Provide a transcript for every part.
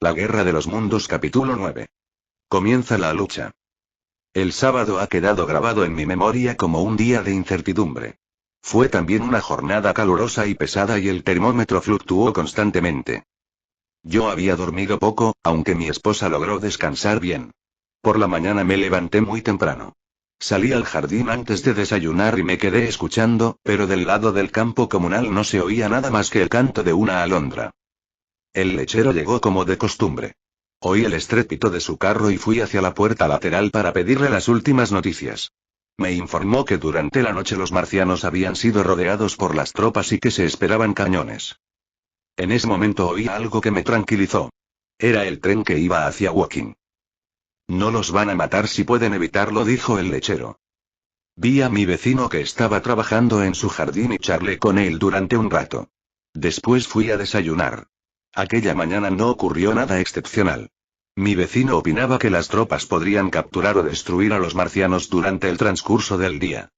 La Guerra de los Mundos capítulo 9. Comienza la lucha. El sábado ha quedado grabado en mi memoria como un día de incertidumbre. Fue también una jornada calurosa y pesada y el termómetro fluctuó constantemente. Yo había dormido poco, aunque mi esposa logró descansar bien. Por la mañana me levanté muy temprano. Salí al jardín antes de desayunar y me quedé escuchando, pero del lado del campo comunal no se oía nada más que el canto de una alondra. El lechero llegó como de costumbre. Oí el estrépito de su carro y fui hacia la puerta lateral para pedirle las últimas noticias. Me informó que durante la noche los marcianos habían sido rodeados por las tropas y que se esperaban cañones. En ese momento oí algo que me tranquilizó. Era el tren que iba hacia Woking. No los van a matar si pueden evitarlo, dijo el lechero. Vi a mi vecino que estaba trabajando en su jardín y charlé con él durante un rato. Después fui a desayunar. Aquella mañana no ocurrió nada excepcional. Mi vecino opinaba que las tropas podrían capturar o destruir a los marcianos durante el transcurso del día.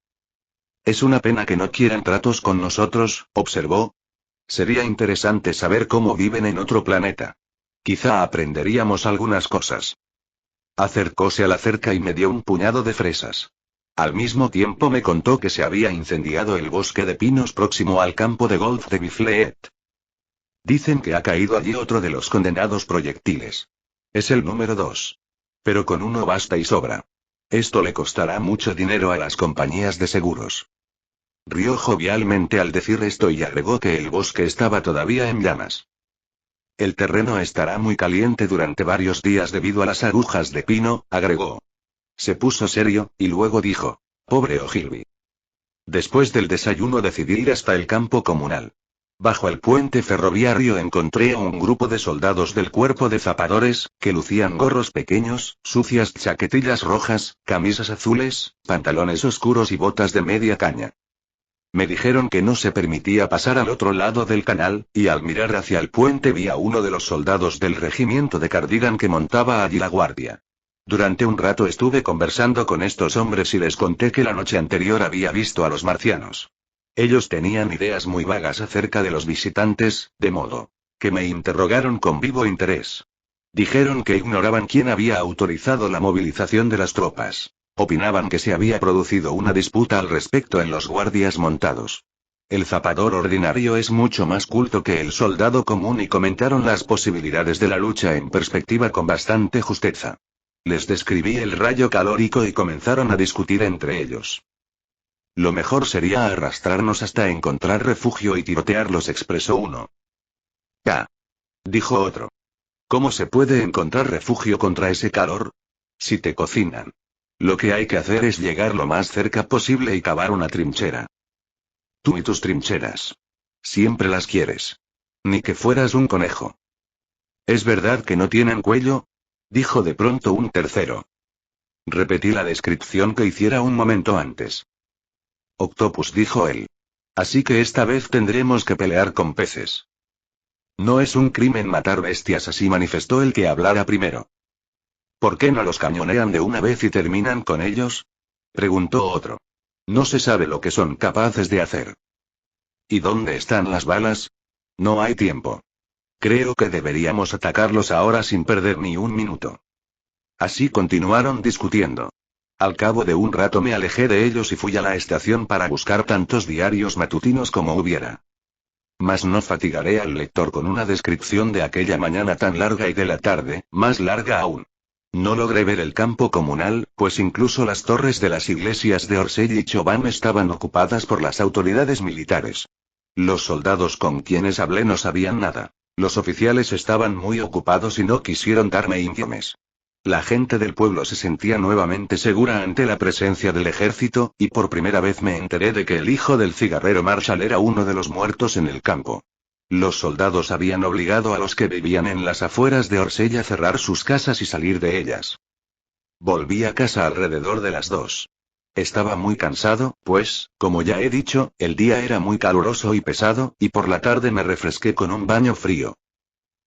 Es una pena que no quieran tratos con nosotros, observó. Sería interesante saber cómo viven en otro planeta. Quizá aprenderíamos algunas cosas. Acercóse a la cerca y me dio un puñado de fresas. Al mismo tiempo me contó que se había incendiado el bosque de pinos próximo al campo de golf de Bifleet. Dicen que ha caído allí otro de los condenados proyectiles. Es el número 2. Pero con uno basta y sobra. Esto le costará mucho dinero a las compañías de seguros. Rió jovialmente al decir esto y agregó que el bosque estaba todavía en llamas. El terreno estará muy caliente durante varios días debido a las agujas de pino, agregó. Se puso serio, y luego dijo, pobre Ogilvy. Después del desayuno decidí ir hasta el campo comunal. Bajo el puente ferroviario encontré a un grupo de soldados del cuerpo de zapadores, que lucían gorros pequeños, sucias chaquetillas rojas, camisas azules, pantalones oscuros y botas de media caña. Me dijeron que no se permitía pasar al otro lado del canal, y al mirar hacia el puente vi a uno de los soldados del regimiento de Cardigan que montaba allí la guardia. Durante un rato estuve conversando con estos hombres y les conté que la noche anterior había visto a los marcianos. Ellos tenían ideas muy vagas acerca de los visitantes, de modo que me interrogaron con vivo interés. Dijeron que ignoraban quién había autorizado la movilización de las tropas. Opinaban que se había producido una disputa al respecto en los guardias montados. El zapador ordinario es mucho más culto que el soldado común y comentaron las posibilidades de la lucha en perspectiva con bastante justeza. Les describí el rayo calórico y comenzaron a discutir entre ellos. Lo mejor sería arrastrarnos hasta encontrar refugio y tirotearlos, expresó uno. «¡Ah!», dijo otro. «¿Cómo se puede encontrar refugio contra ese calor? Si te cocinan. Lo que hay que hacer es llegar lo más cerca posible y cavar una trinchera. Tú y tus trincheras. Siempre las quieres. Ni que fueras un conejo». «¿Es verdad que no tienen cuello?», dijo de pronto un tercero. Repetí la descripción que hiciera un momento antes. «Octopus», dijo él. «Así que esta vez tendremos que pelear con peces». «No es un crimen matar bestias así», manifestó el que hablara primero. «¿Por qué no los cañonean de una vez y terminan con ellos?», preguntó otro. «No se sabe lo que son capaces de hacer». «¿Y dónde están las balas?». «No hay tiempo. Creo que deberíamos atacarlos ahora sin perder ni un minuto». Así continuaron discutiendo. Al cabo de un rato me alejé de ellos y fui a la estación para buscar tantos diarios matutinos como hubiera. Mas no fatigaré al lector con una descripción de aquella mañana tan larga y de la tarde, más larga aún. No logré ver el campo comunal, pues incluso las torres de las iglesias de Orsay y Chauvin estaban ocupadas por las autoridades militares. Los soldados con quienes hablé no sabían nada. Los oficiales estaban muy ocupados y no quisieron darme informes. La gente del pueblo se sentía nuevamente segura ante la presencia del ejército, y por primera vez me enteré de que el hijo del cigarrero Marshall era uno de los muertos en el campo. Los soldados habían obligado a los que vivían en las afueras de Orsay a cerrar sus casas y salir de ellas. Volví a casa alrededor de las 2. Estaba muy cansado, pues, como ya he dicho, el día era muy caluroso y pesado, y por la tarde me refresqué con un baño frío.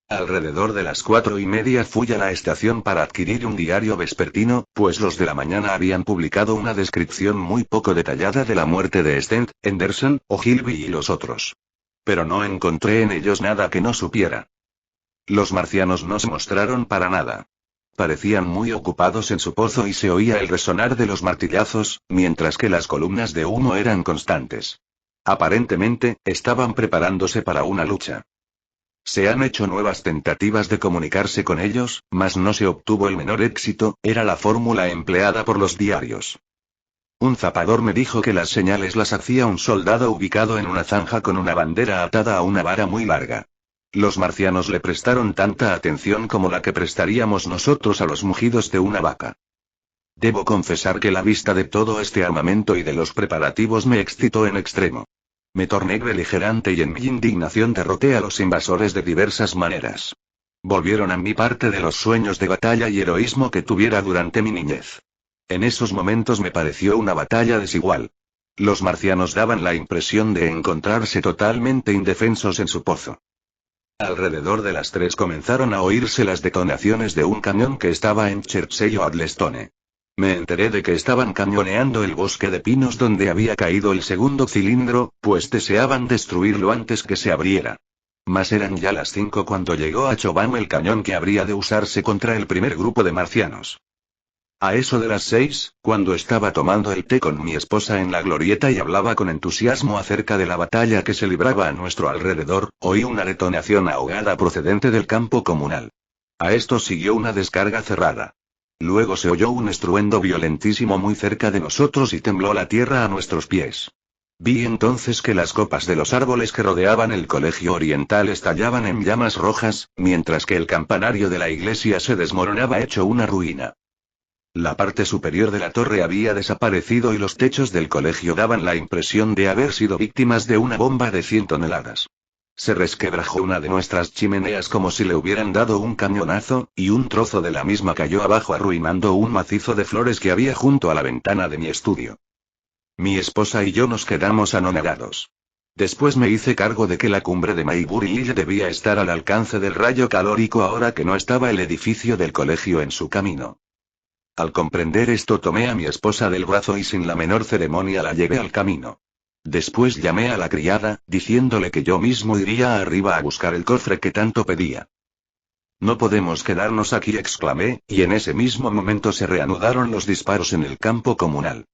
Alrededor de las 4:30 fui a la estación para adquirir un diario vespertino, pues los de la mañana habían publicado una descripción muy poco detallada de la muerte de Stent, Henderson, Ogilvy y los otros. Pero no encontré en ellos nada que no supiera. Los marcianos no se mostraron para nada. Parecían muy ocupados en su pozo y se oía el resonar de los martillazos, mientras que las columnas de humo eran constantes. Aparentemente, estaban preparándose para una lucha. Se han hecho nuevas tentativas de comunicarse con ellos, mas no se obtuvo el menor éxito, era la fórmula empleada por los diarios. Un zapador me dijo que las señales las hacía un soldado ubicado en una zanja con una bandera atada a una vara muy larga. Los marcianos le prestaron tanta atención como la que prestaríamos nosotros a los mugidos de una vaca. Debo confesar que la vista de todo este armamento y de los preparativos me excitó en extremo. Me torné beligerante y en mi indignación derroté a los invasores de diversas maneras. Volvieron a mí parte de los sueños de batalla y heroísmo que tuviera durante mi niñez. En esos momentos me pareció una batalla desigual. Los marcianos daban la impresión de encontrarse totalmente indefensos en su pozo. Alrededor de las 3 comenzaron a oírse las detonaciones de un camión que estaba en Chertsey o Adlestone. Me enteré de que estaban cañoneando el bosque de pinos donde había caído el segundo cilindro, pues deseaban destruirlo antes que se abriera. Mas eran ya las 5 cuando llegó a Chobham el cañón que habría de usarse contra el primer grupo de marcianos. A eso de las 6, cuando estaba tomando el té con mi esposa en la glorieta y hablaba con entusiasmo acerca de la batalla que se libraba a nuestro alrededor, oí una detonación ahogada procedente del campo comunal. A esto siguió una descarga cerrada. Luego se oyó un estruendo violentísimo muy cerca de nosotros y tembló la tierra a nuestros pies. Vi entonces que las copas de los árboles que rodeaban el colegio oriental estallaban en llamas rojas, mientras que el campanario de la iglesia se desmoronaba hecho una ruina. La parte superior de la torre había desaparecido y los techos del colegio daban la impresión de haber sido víctimas de una bomba de 100 toneladas. Se resquebrajó una de nuestras chimeneas como si le hubieran dado un cañonazo, y un trozo de la misma cayó abajo arruinando un macizo de flores que había junto a la ventana de mi estudio. Mi esposa y yo nos quedamos anonadados. Después me hice cargo de que la cumbre de Maybury Hill debía estar al alcance del rayo calórico ahora que no estaba el edificio del colegio en su camino. Al comprender esto tomé a mi esposa del brazo y sin la menor ceremonia la llevé al camino. Después llamé a la criada, diciéndole que yo mismo iría arriba a buscar el cofre que tanto pedía. No podemos quedarnos aquí, exclamé, y en ese mismo momento se reanudaron los disparos en el campo comunal.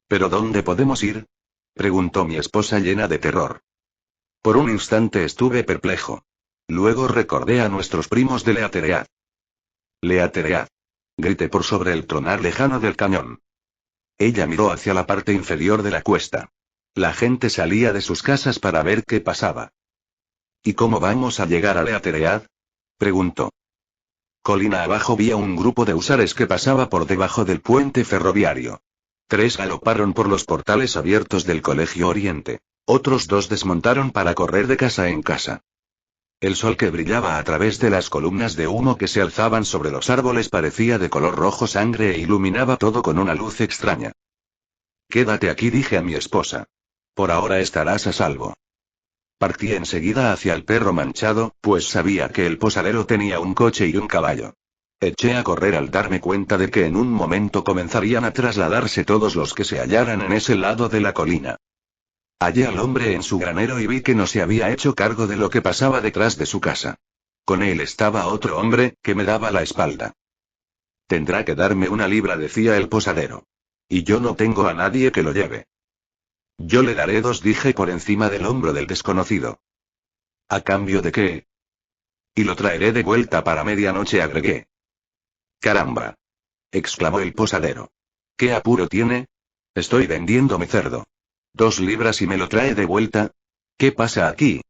¿Pero dónde podemos ir?, preguntó mi esposa llena de terror. Por un instante estuve perplejo. Luego recordé a nuestros primos de Leateread. Leateread. Grité por sobre el tronar lejano del cañón. Ella miró hacia la parte inferior de la cuesta. La gente salía de sus casas para ver qué pasaba. ¿Y cómo vamos a llegar a Leateread?, preguntó. Colina abajo vi a un grupo de húsares que pasaba por debajo del puente ferroviario. 3 galoparon por los portales abiertos del Colegio Oriente. Otros 2 desmontaron para correr de casa en casa. El sol que brillaba a través de las columnas de humo que se alzaban sobre los árboles parecía de color rojo sangre e iluminaba todo con una luz extraña. Quédate aquí, dije a mi esposa. Por ahora estarás a salvo. Partí enseguida hacia el Perro Manchado, pues sabía que el posadero tenía un coche y un caballo. Eché a correr al darme cuenta de que en un momento comenzarían a trasladarse todos los que se hallaran en ese lado de la colina. Hallé al hombre en su granero y vi que no se había hecho cargo de lo que pasaba detrás de su casa. Con él estaba otro hombre, que me daba la espalda. Tendrá que darme 1 libra, decía el posadero. Y yo no tengo a nadie que lo lleve. Yo le daré 2, dije por encima del hombro del desconocido. ¿A cambio de qué? Y lo traeré de vuelta para medianoche, agregué. Caramba, exclamó el posadero. ¿Qué apuro tiene? Estoy vendiendo mi cerdo. 2 libras y me lo trae de vuelta. ¿Qué pasa aquí?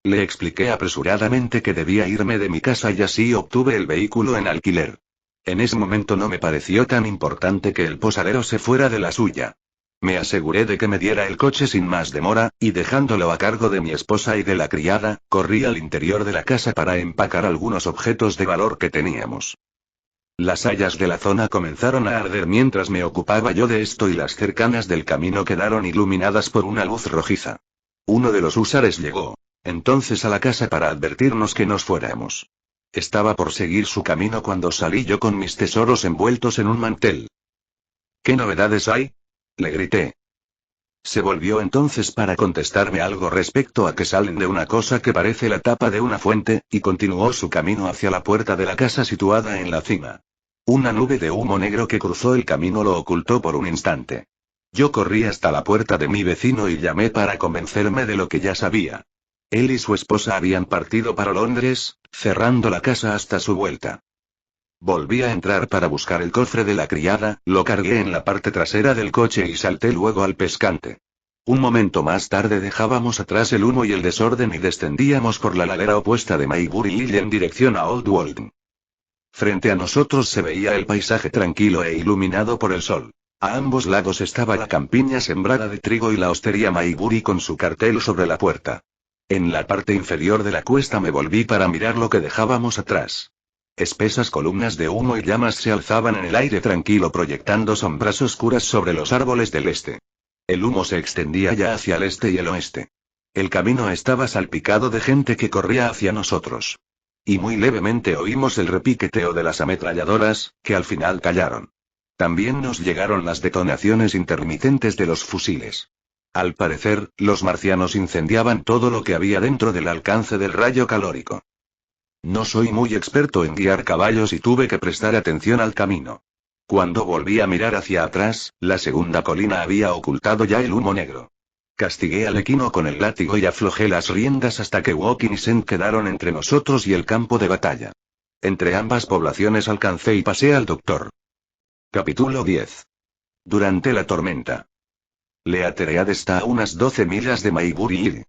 Le expliqué apresuradamente que debía irme de mi casa y así obtuve el vehículo en alquiler. En ese momento no me pareció tan importante que el posadero se fuera de la suya. Me aseguré de que me diera el coche sin más demora, y dejándolo a cargo de mi esposa y de la criada, corrí al interior de la casa para empacar algunos objetos de valor que teníamos. Las hayas de la zona comenzaron a arder mientras me ocupaba yo de esto y las cercanas del camino quedaron iluminadas por una luz rojiza. Uno de los húsares llegó entonces a la casa para advertirnos que nos fuéramos. Estaba por seguir su camino cuando salí yo con mis tesoros envueltos en un mantel. ¿Qué novedades hay?, le grité. Se volvió entonces para contestarme algo respecto a que salen de una cosa que parece la tapa de una fuente, y continuó su camino hacia la puerta de la casa situada en la cima. Una nube de humo negro que cruzó el camino lo ocultó por un instante. Yo corrí hasta la puerta de mi vecino y llamé para convencerme de lo que ya sabía. Él y su esposa habían partido para Londres, cerrando la casa hasta su vuelta. Volví a entrar para buscar el cofre de la criada, lo cargué en la parte trasera del coche y salté luego al pescante. Un momento más tarde dejábamos atrás el humo y el desorden y descendíamos por la ladera opuesta de Maybury Hill en dirección a Old Walden. Frente a nosotros se veía el paisaje tranquilo e iluminado por el sol. A ambos lados estaba la campiña sembrada de trigo y la hostería Maybury con su cartel sobre la puerta. En la parte inferior de la cuesta me volví para mirar lo que dejábamos atrás. Espesas columnas de humo y llamas se alzaban en el aire tranquilo proyectando sombras oscuras sobre los árboles del este. El humo se extendía ya hacia el este y el oeste. El camino estaba salpicado de gente que corría hacia nosotros. Y muy levemente oímos el repiqueteo de las ametralladoras, que al final callaron. También nos llegaron las detonaciones intermitentes de los fusiles. Al parecer, los marcianos incendiaban todo lo que había dentro del alcance del rayo calórico. No soy muy experto en guiar caballos y tuve que prestar atención al camino. Cuando volví a mirar hacia atrás, la segunda colina había ocultado ya el humo negro. Castigué al equino con el látigo y aflojé las riendas hasta que Woking y Sent quedaron entre nosotros y el campo de batalla. Entre ambas poblaciones alcancé y pasé al doctor. Capítulo 10. Durante la tormenta. Leateread está a unas 12 millas de Maybury Hill.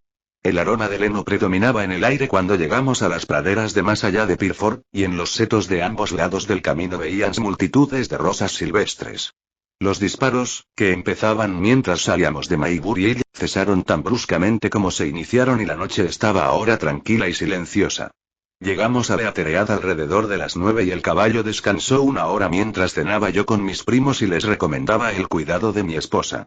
El aroma del heno predominaba en el aire cuando llegamos a las praderas de más allá de Pirford, y en los setos de ambos lados del camino veíanse multitudes de rosas silvestres. Los disparos, que empezaban mientras salíamos de Maybury Hill, cesaron tan bruscamente como se iniciaron y la noche estaba ahora tranquila y silenciosa. Llegamos a Leateread alrededor de las 9 y el caballo descansó una hora mientras cenaba yo con mis primos y les recomendaba el cuidado de mi esposa.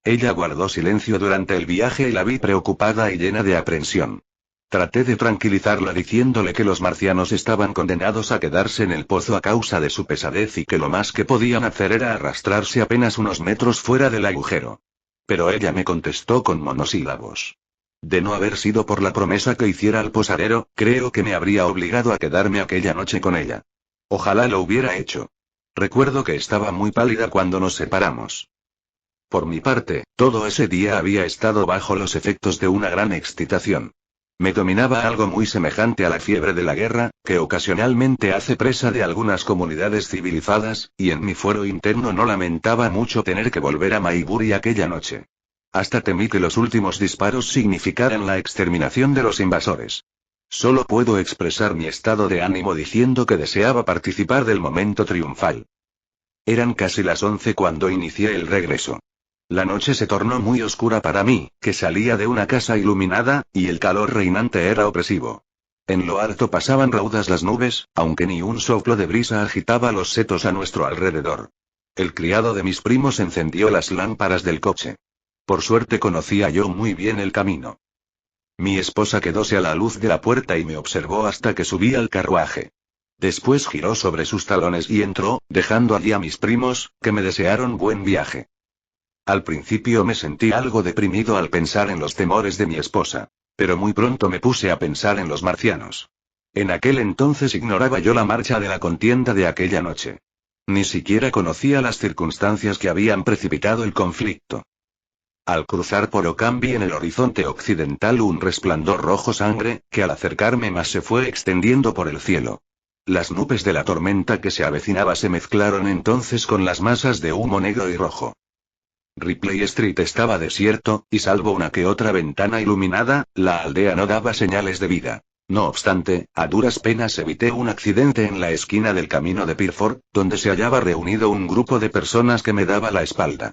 Ella guardó silencio durante el viaje y la vi preocupada y llena de aprensión. Traté de tranquilizarla diciéndole que los marcianos estaban condenados a quedarse en el pozo a causa de su pesadez y que lo más que podían hacer era arrastrarse apenas unos metros fuera del agujero. Pero ella me contestó con monosílabos. De no haber sido por la promesa que hiciera al posadero, creo que me habría obligado a quedarme aquella noche con ella. Ojalá lo hubiera hecho. Recuerdo que estaba muy pálida cuando nos separamos. Por mi parte, todo ese día había estado bajo los efectos de una gran excitación. Me dominaba algo muy semejante a la fiebre de la guerra, que ocasionalmente hace presa de algunas comunidades civilizadas, y en mi fuero interno no lamentaba mucho tener que volver a Maybury aquella noche. Hasta temí que los últimos disparos significaran la exterminación de los invasores. Solo puedo expresar mi estado de ánimo diciendo que deseaba participar del momento triunfal. Eran casi las 11 cuando inicié el regreso. La noche se tornó muy oscura para mí, que salía de una casa iluminada, y el calor reinante era opresivo. En lo alto pasaban raudas las nubes, aunque ni un soplo de brisa agitaba los setos a nuestro alrededor. El criado de mis primos encendió las lámparas del coche. Por suerte conocía yo muy bien el camino. Mi esposa quedóse a la luz de la puerta y me observó hasta que subí al carruaje. Después giró sobre sus talones y entró, dejando allí a mis primos, que me desearon buen viaje. Al principio me sentí algo deprimido al pensar en los temores de mi esposa. Pero muy pronto me puse a pensar en los marcianos. En aquel entonces ignoraba yo la marcha de la contienda de aquella noche. Ni siquiera conocía las circunstancias que habían precipitado el conflicto. Al cruzar por Okambi en el horizonte occidental un resplandor rojo sangre, que al acercarme más se fue extendiendo por el cielo. Las nubes de la tormenta que se avecinaba se mezclaron entonces con las masas de humo negro y rojo. Ripley Street estaba desierto, y salvo una que otra ventana iluminada, la aldea no daba señales de vida. No obstante, a duras penas evité un accidente en la esquina del camino de Pirford, donde se hallaba reunido un grupo de personas que me daba la espalda.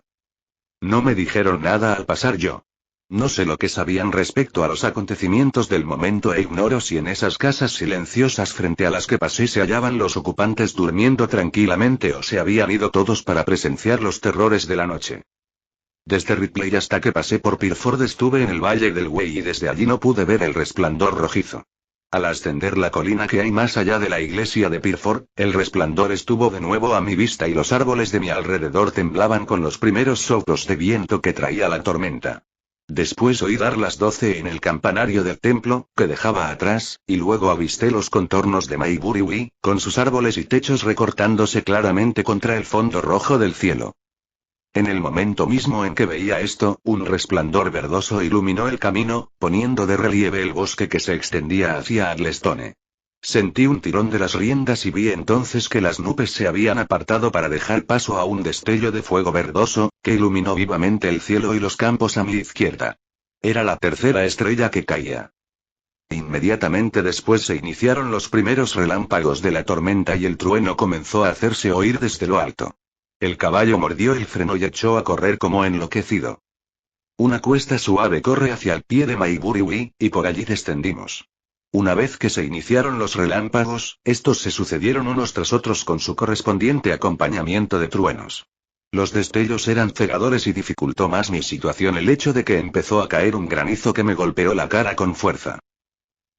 No me dijeron nada al pasar yo. No sé lo que sabían respecto a los acontecimientos del momento e ignoro si en esas casas silenciosas frente a las que pasé se hallaban los ocupantes durmiendo tranquilamente o se habían ido todos para presenciar los terrores de la noche. Desde Ripley hasta que pasé por Pirford estuve en el valle del Wey y desde allí no pude ver el resplandor rojizo. Al ascender la colina que hay más allá de la iglesia de Pirford, el resplandor estuvo de nuevo a mi vista y los árboles de mi alrededor temblaban con los primeros soplos de viento que traía la tormenta. Después oí dar las 12 en el campanario del templo, que dejaba atrás, y luego avisté los contornos de Maybury, con sus árboles y techos recortándose claramente contra el fondo rojo del cielo. En el momento mismo en que veía esto, un resplandor verdoso iluminó el camino, poniendo de relieve el bosque que se extendía hacia Adlestone. Sentí un tirón de las riendas y vi entonces que las nubes se habían apartado para dejar paso a un destello de fuego verdoso, que iluminó vivamente el cielo y los campos a mi izquierda. Era la tercera estrella que caía. Inmediatamente después se iniciaron los primeros relámpagos de la tormenta y el trueno comenzó a hacerse oír desde lo alto. El caballo mordió el freno y echó a correr como enloquecido. Una cuesta suave corre hacia el pie de Maybury, y por allí descendimos. Una vez que se iniciaron los relámpagos, estos se sucedieron unos tras otros con su correspondiente acompañamiento de truenos. Los destellos eran cegadores y dificultó más mi situación el hecho de que empezó a caer un granizo que me golpeó la cara con fuerza.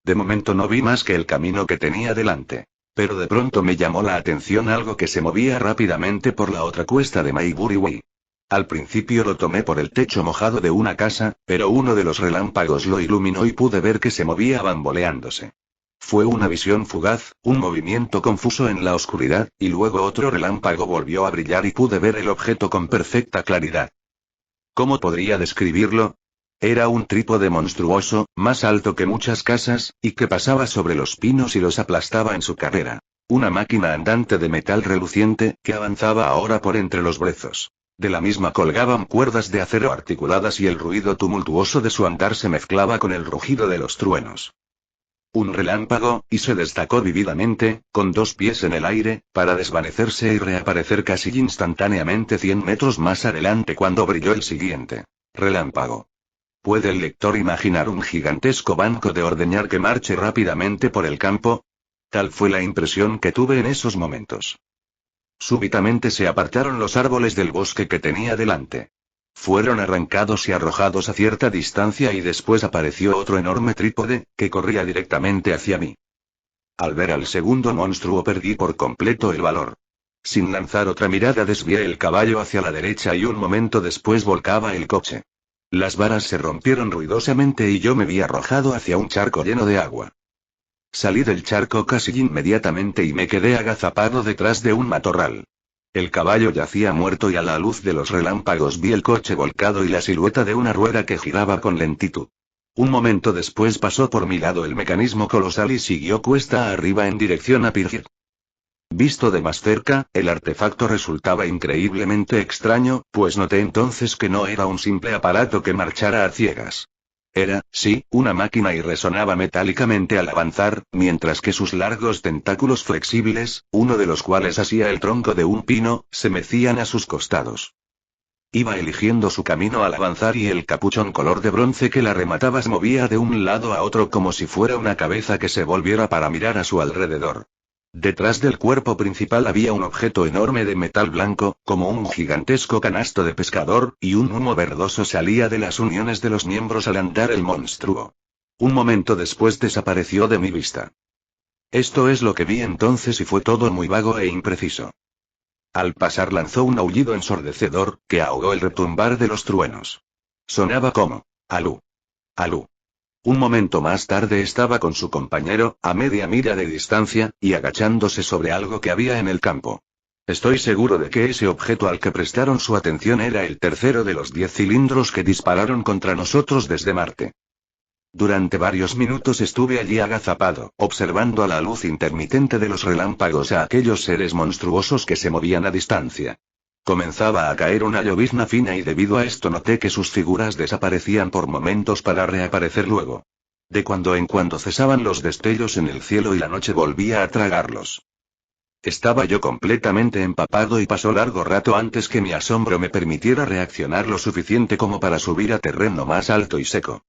De momento no vi más que el camino que tenía delante. Pero de pronto me llamó la atención algo que se movía rápidamente por la otra cuesta de Maybury. Al principio lo tomé por el techo mojado de una casa, pero uno de los relámpagos lo iluminó y pude ver que se movía bamboleándose. Fue una visión fugaz, un movimiento confuso en la oscuridad, y luego otro relámpago volvió a brillar y pude ver el objeto con perfecta claridad. ¿Cómo podría describirlo? Era un trípode monstruoso, más alto que muchas casas, y que pasaba sobre los pinos y los aplastaba en su carrera. Una máquina andante de metal reluciente, que avanzaba ahora por entre los brezos. De la misma colgaban cuerdas de acero articuladas y el ruido tumultuoso de su andar se mezclaba con el rugido de los truenos. Un relámpago, y se destacó vividamente, con 2 pies en el aire, para desvanecerse y reaparecer casi instantáneamente 100 metros más adelante cuando brilló el siguiente relámpago. ¿Puede el lector imaginar un gigantesco banco de ordeñar que marche rápidamente por el campo? Tal fue la impresión que tuve en esos momentos. Súbitamente se apartaron los árboles del bosque que tenía delante. Fueron arrancados y arrojados a cierta distancia y después apareció otro enorme trípode, que corría directamente hacia mí. Al ver al segundo monstruo perdí por completo el valor. Sin lanzar otra mirada desvié el caballo hacia la derecha y un momento después volcaba el coche. Las varas se rompieron ruidosamente y yo me vi arrojado hacia un charco lleno de agua. Salí del charco casi inmediatamente y me quedé agazapado detrás de un matorral. El caballo yacía muerto y a la luz de los relámpagos vi el coche volcado y la silueta de una rueda que giraba con lentitud. Un momento después pasó por mi lado el mecanismo colosal y siguió cuesta arriba en dirección a Pirgir. Visto de más cerca, el artefacto resultaba increíblemente extraño, pues noté entonces que no era un simple aparato que marchara a ciegas. Era, sí, una máquina y resonaba metálicamente al avanzar, mientras que sus largos tentáculos flexibles, uno de los cuales asía el tronco de un pino, se mecían a sus costados. Iba eligiendo su camino al avanzar y el capuchón color de bronce que la remataba se movía de un lado a otro como si fuera una cabeza que se volviera para mirar a su alrededor. Detrás del cuerpo principal había un objeto enorme de metal blanco, como un gigantesco canasto de pescador, y un humo verdoso salía de las uniones de los miembros al andar el monstruo. Un momento después desapareció de mi vista. Esto es lo que vi entonces y fue todo muy vago e impreciso. Al pasar lanzó un aullido ensordecedor, que ahogó el retumbar de los truenos. Sonaba como alú, alú. Un momento más tarde estaba con su compañero, a media milla de distancia, y agachándose sobre algo que había en el campo. Estoy seguro de que ese objeto al que prestaron su atención era el tercero de los 10 cilindros que dispararon contra nosotros desde Marte. Durante varios minutos estuve allí agazapado, observando a la luz intermitente de los relámpagos a aquellos seres monstruosos que se movían a distancia. Comenzaba a caer una llovizna fina y debido a esto noté que sus figuras desaparecían por momentos para reaparecer luego. De cuando en cuando cesaban los destellos en el cielo y la noche volvía a tragarlos. Estaba yo completamente empapado y pasó largo rato antes que mi asombro me permitiera reaccionar lo suficiente como para subir a terreno más alto y seco.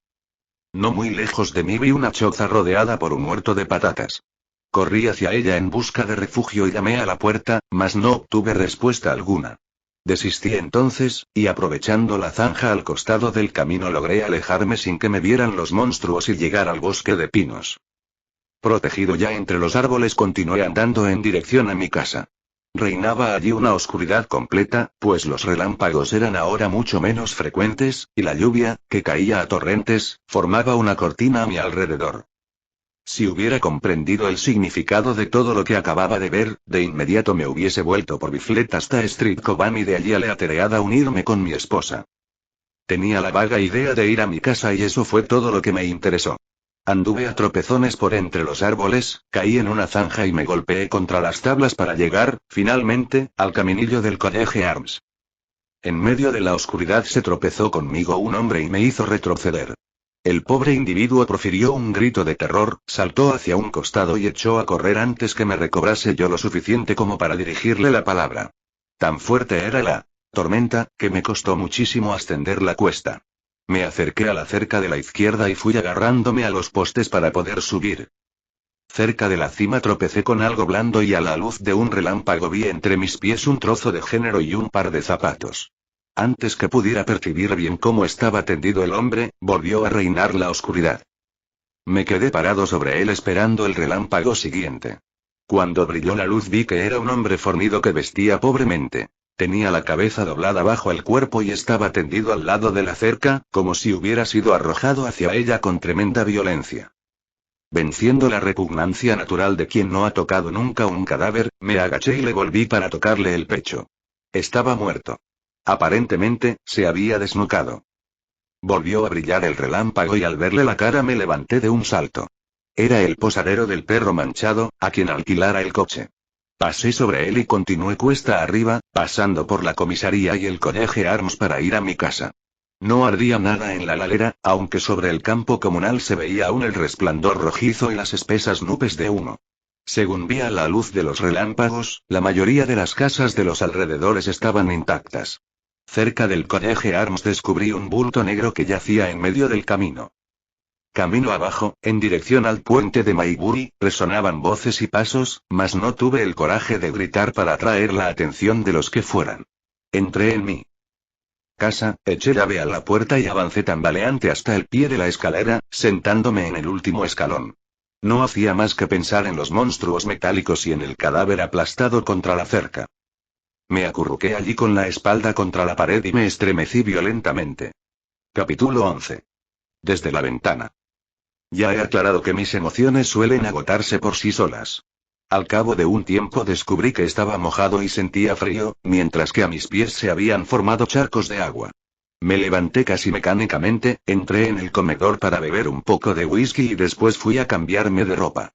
No muy lejos de mí vi una choza rodeada por un huerto de patatas. Corrí hacia ella en busca de refugio y llamé a la puerta, mas no obtuve respuesta alguna. Desistí entonces, y aprovechando la zanja al costado del camino logré alejarme sin que me vieran los monstruos y llegar al bosque de pinos. Protegido ya entre los árboles, continué andando en dirección a mi casa. Reinaba allí una oscuridad completa, pues los relámpagos eran ahora mucho menos frecuentes, y la lluvia, que caía a torrentes, formaba una cortina a mi alrededor. Si hubiera comprendido el significado de todo lo que acababa de ver, de inmediato me hubiese vuelto por bicicleta hasta Street Cobham y de allí aleatoriada a unirme con mi esposa. Tenía la vaga idea de ir a mi casa y eso fue todo lo que me interesó. Anduve a tropezones por entre los árboles, caí en una zanja y me golpeé contra las tablas para llegar, finalmente, al caminillo del College Arms. En medio de la oscuridad se tropezó conmigo un hombre y me hizo retroceder. El pobre individuo profirió un grito de terror, saltó hacia un costado y echó a correr antes que me recobrase yo lo suficiente como para dirigirle la palabra. Tan fuerte era la tormenta, que me costó muchísimo ascender la cuesta. Me acerqué a la cerca de la izquierda y fui agarrándome a los postes para poder subir. Cerca de la cima tropecé con algo blando y a la luz de un relámpago vi entre mis pies un trozo de género y un par de zapatos. Antes que pudiera percibir bien cómo estaba tendido el hombre, volvió a reinar la oscuridad. Me quedé parado sobre él esperando el relámpago siguiente. Cuando brilló la luz vi que era un hombre fornido que vestía pobremente. Tenía la cabeza doblada bajo el cuerpo y estaba tendido al lado de la cerca, como si hubiera sido arrojado hacia ella con tremenda violencia. Venciendo la repugnancia natural de quien no ha tocado nunca un cadáver, me agaché y le volví para tocarle el pecho. Estaba muerto. Aparentemente, se había desnucado. Volvió a brillar el relámpago y al verle la cara me levanté de un salto. Era el posadero del perro manchado, a quien alquilara el coche. Pasé sobre él y continué cuesta arriba, pasando por la comisaría y el College Arms para ir a mi casa. No ardía nada en la ladera, aunque sobre el campo comunal se veía aún el resplandor rojizo y las espesas nubes de humo. Según vi a la luz de los relámpagos, la mayoría de las casas de los alrededores estaban intactas. Cerca del College Arms descubrí un bulto negro que yacía en medio del camino. Camino abajo, en dirección al puente de Maybury, resonaban voces y pasos, mas no tuve el coraje de gritar para atraer la atención de los que fueran. Entré en mi casa, eché llave a la puerta y avancé tambaleante hasta el pie de la escalera, sentándome en el último escalón. No hacía más que pensar en los monstruos metálicos y en el cadáver aplastado contra la cerca. Me acurruqué allí con la espalda contra la pared y me estremecí violentamente. Capítulo 11. Desde la ventana. Ya he aclarado que mis emociones suelen agotarse por sí solas. Al cabo de un tiempo descubrí que estaba mojado y sentía frío, mientras que a mis pies se habían formado charcos de agua. Me levanté casi mecánicamente, entré en el comedor para beber un poco de whisky y después fui a cambiarme de ropa.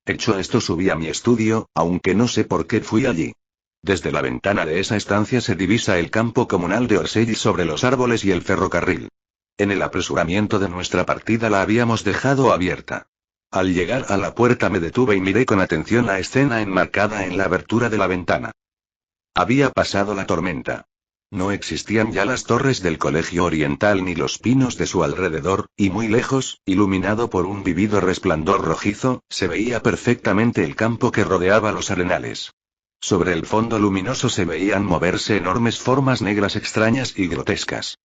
Hecho esto subí a mi estudio, aunque no sé por qué fui allí. Desde la ventana de esa estancia se divisa el campo comunal de Orsay sobre los árboles y el ferrocarril. En el apresuramiento de nuestra partida la habíamos dejado abierta. Al llegar a la puerta me detuve y miré con atención la escena enmarcada en la abertura de la ventana. Había pasado la tormenta. No existían ya las torres del Colegio Oriental ni los pinos de su alrededor, y muy lejos, iluminado por un vívido resplandor rojizo, se veía perfectamente el campo que rodeaba los arenales. Sobre el fondo luminoso se veían moverse enormes formas negras extrañas y grotescas.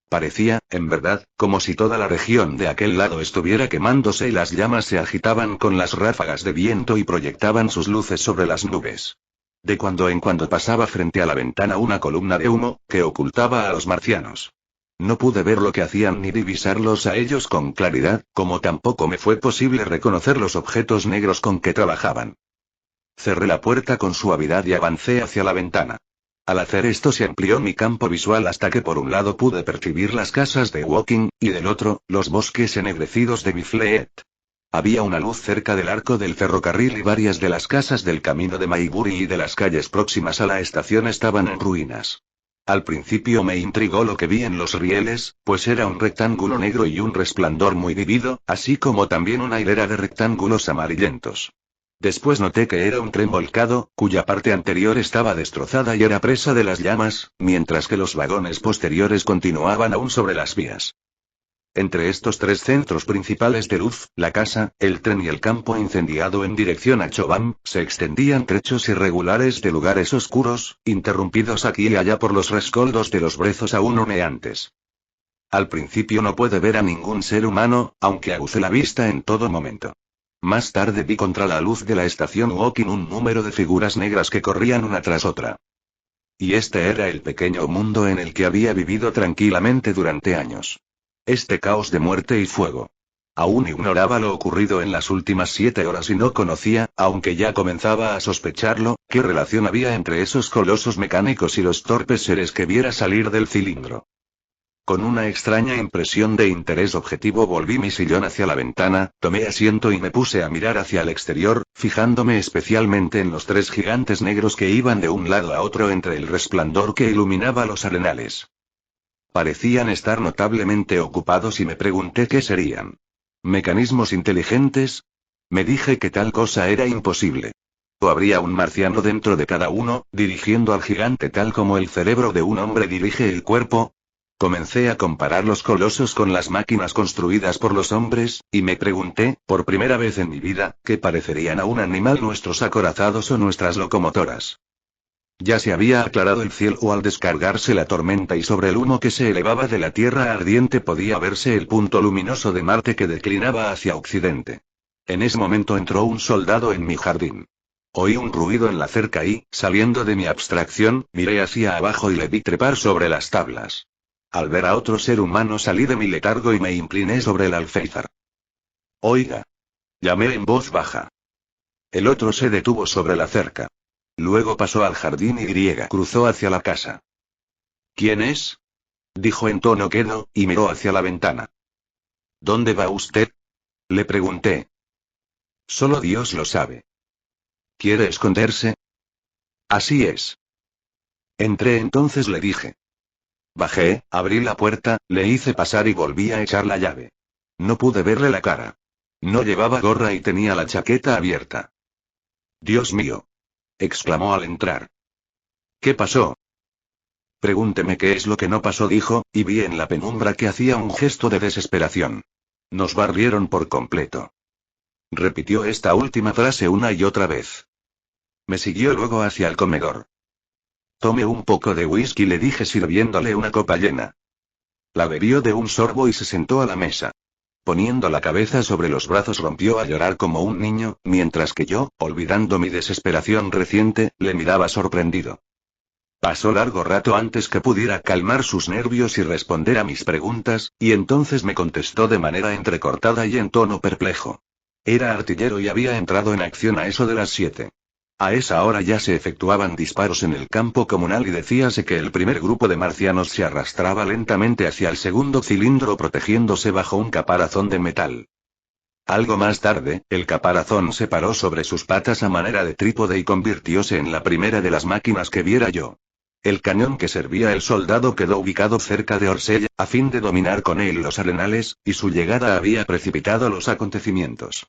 Parecía, en verdad, como si toda la región de aquel lado estuviera quemándose y las llamas se agitaban con las ráfagas de viento y proyectaban sus luces sobre las nubes. De cuando en cuando pasaba frente a la ventana una columna de humo, que ocultaba a los marcianos. No pude ver lo que hacían ni divisarlos a ellos con claridad, como tampoco me fue posible reconocer los objetos negros con que trabajaban. Cerré la puerta con suavidad y avancé hacia la ventana. Al hacer esto se amplió mi campo visual hasta que por un lado pude percibir las casas de Woking, y del otro, los bosques ennegrecidos de Bifleet. Había una luz cerca del arco del ferrocarril y varias de las casas del camino de Maybury y de las calles próximas a la estación estaban en ruinas. Al principio me intrigó lo que vi en los rieles, pues era un rectángulo negro y un resplandor muy vívido, así como también una hilera de rectángulos amarillentos. Después noté que era un tren volcado, cuya parte anterior estaba destrozada y era presa de las llamas, mientras que los vagones posteriores continuaban aún sobre las vías. Entre estos tres centros principales de luz, la casa, el tren y el campo incendiado en dirección a Chobham, se extendían trechos irregulares de lugares oscuros, interrumpidos aquí y allá por los rescoldos de los brezos aún humeantes. Al principio no pude ver a ningún ser humano, aunque agucé la vista en todo momento. Más tarde vi contra la luz de la estación Woking un número de figuras negras que corrían una tras otra. Y este era el pequeño mundo en el que había vivido tranquilamente durante años. Este caos de muerte y fuego. Aún ignoraba lo ocurrido en las últimas 7 horas y no conocía, aunque ya comenzaba a sospecharlo, qué relación había entre esos colosos mecánicos y los torpes seres que viera salir del cilindro. Con una extraña impresión de interés objetivo volví mi sillón hacia la ventana, tomé asiento y me puse a mirar hacia el exterior, fijándome especialmente en los 3 gigantes negros que iban de un lado a otro entre el resplandor que iluminaba los arenales. Parecían estar notablemente ocupados y me pregunté qué serían. ¿Mecanismos inteligentes? Me dije que tal cosa era imposible. ¿O habría un marciano dentro de cada uno, dirigiendo al gigante tal como el cerebro de un hombre dirige el cuerpo? Comencé a comparar los colosos con las máquinas construidas por los hombres, y me pregunté, por primera vez en mi vida, ¿qué parecerían a un animal nuestros acorazados o nuestras locomotoras? Ya se había aclarado el cielo al descargarse la tormenta y sobre el humo que se elevaba de la tierra ardiente podía verse el punto luminoso de Marte que declinaba hacia occidente. En ese momento entró un soldado en mi jardín. Oí un ruido en la cerca y, saliendo de mi abstracción, miré hacia abajo y le vi trepar sobre las tablas. Al ver a otro ser humano salí de mi letargo y me incliné sobre el alféizar. Oiga. Llamé en voz baja. El otro se detuvo sobre la cerca. Luego pasó al jardín y cruzó hacia la casa. ¿Quién es? Dijo en tono quedo, y miró hacia la ventana. ¿Dónde va usted? Le pregunté. Solo Dios lo sabe. ¿Quiere esconderse? Así es. Entré entonces, le dije. Bajé, abrí la puerta, le hice pasar y volví a echar la llave. No pude verle la cara. No llevaba gorra y tenía la chaqueta abierta. Dios mío. Exclamó al entrar. ¿Qué pasó? Pregúnteme qué es lo que no pasó, dijo, y vi en la penumbra que hacía un gesto de desesperación. Nos barrieron por completo. Repitió esta última frase una y otra vez. Me siguió luego hacia el comedor. Tome un poco de whisky, le dije sirviéndole una copa llena. La bebió de un sorbo y se sentó a la mesa. Poniendo la cabeza sobre los brazos rompió a llorar como un niño, mientras que yo, olvidando mi desesperación reciente, le miraba sorprendido. Pasó largo rato antes que pudiera calmar sus nervios y responder a mis preguntas, y entonces me contestó de manera entrecortada y en tono perplejo. Era artillero y había entrado en acción a eso de las 7. A esa hora ya se efectuaban disparos en el campo comunal y decíase que el primer grupo de marcianos se arrastraba lentamente hacia el segundo cilindro protegiéndose bajo un caparazón de metal. Algo más tarde, el caparazón se paró sobre sus patas a manera de trípode y convirtióse en la primera de las máquinas que viera yo. El cañón que servía el soldado quedó ubicado cerca de Orsella, a fin de dominar con él los arenales, y su llegada había precipitado los acontecimientos.